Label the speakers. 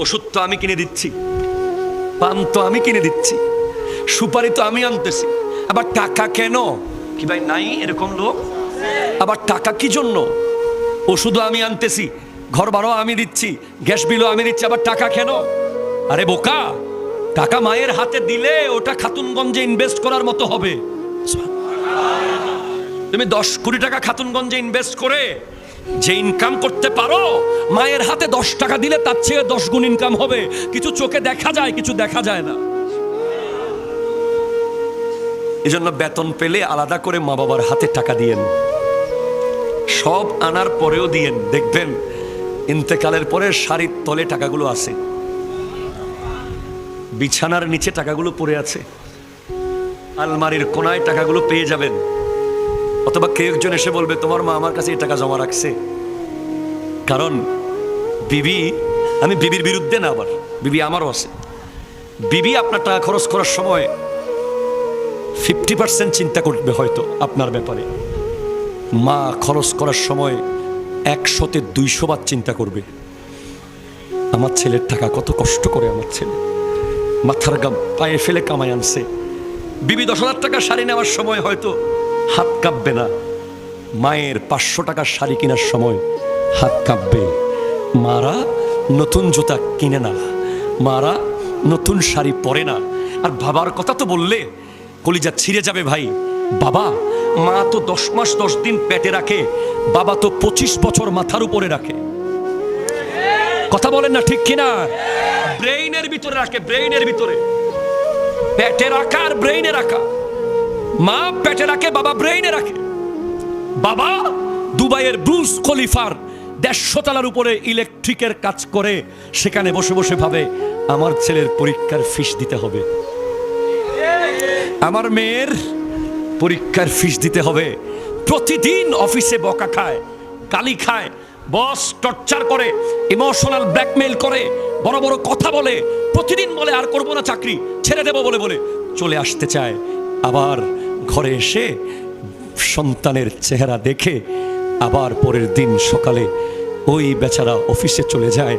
Speaker 1: ওষুধ তো আমি কিনে দিচ্ছি, পান তো আমি কিনে দিচ্ছি, সুপারি তো আমি আনতেছি, আবার টাকা কেন? কি ভাই নাই এরকম লোক? আবার টাকা কি জন্য? ওষুধও আমি আনতেছি, ঘর ভাড়াও আমি দিচ্ছি, গ্যাস বিলও আমি দিচ্ছি, আবার টাকা কেন? আরে বোকা, টাকা মায়ের হাতে দিলে ওটা খাতুনগঞ্জে ইনভেস্ট করার মতো হবে। তুমি 10 কোটি টাকা খাতুনগঞ্জে ইনভেস্ট করে যে ইনকাম করতে পারো, মায়ের হাতে 10 টাকা দিলে তার চেয়ে 10 গুণ ইনকাম হবে। কিছু চোখে দেখা যায়, কিছু দেখা যায় না। এজন্য বেতন পেলে আলাদা করে মা বাবার হাতে টাকা দিয়েন, সব আনার পরেও দিয়েন। দেখবেন ইন্তেকালের পরে শাড়ির তলে টাকাগুলো আছে, বিছানার নিচে টাকাগুলো পড়ে আছে, আলমারির কোনায় টাকাগুলো পেয়ে যাবেন। অথবা কেউ একজন এসে বলবে তোমার মা আমার কাছে এই টাকা জমা রাখছে। কারণ বিবি, আমি বিবির বিরুদ্ধে না, আবার বিবি আমারও আছে। বিবি আপনার টাকা খরচ করার সময় 50% চিন্তা করবে হয়তো আপনার ব্যাপারে, মা খরচ করার সময় 100-তে 200 বার চিন্তা করবে। আমার ছেলের টাকা কত কষ্ট করে আমার ছেলে মাথার গাম পায়ে ফেলে কামাই আনছে। বিবি 10,000 টাকা শাড়ি নেওয়ার সময় হয়তো হাত কাঁপবে না, মায়ের 500 টাকার শাড়ি কেনার সময় হাত কাঁপবে। মারা নতুন জুতা কিনে না, মারা নতুন শাড়ি পরে না। আর বাবার কথা তো বললে কলিজা ছিঁড়ে যাবে ভাই। বাবা, মা তো 10 মাস 10 দিন পেটে রাখে, বাবা তো 25 বছর মাথার উপরে রাখে। কথা বলেন না ঠিক কিনা? ব্রেইনের ভিতরে রাখে, ব্রেইনের ভিতরে। পেটে রাখা আর ব্রেইনে রাখা। মা পেটে রাখে, বাবা ব্রেইনে রাখে। বাবা দুবাইয়ের ব্রুজ খলিফার 150 তলার উপরে ইলেকট্রিকের কাজ করে, সেখানে বসে বসে ভাবে আমার ছেলের পরীক্ষার ফিস দিতে হবে, আমার মেয়ের পরীক্ষার ফিস দিতে হবে। প্রতিদিন অফিসে বকা খায়, গালি খায়, বস টর্চার করে, ইমোশনাল ব্ল্যাকমেইল করে, বড় বড় কথা বলে, প্রতিদিন বলে আর করবো না চাকরি, ছেড়ে দেবো বলে বলে চলে আসতে চায়। আবার ঘরে এসে সন্তানের চেহারা দেখে আবার পরের দিন সকালে ওই বেচারা অফিসে চলে যায়।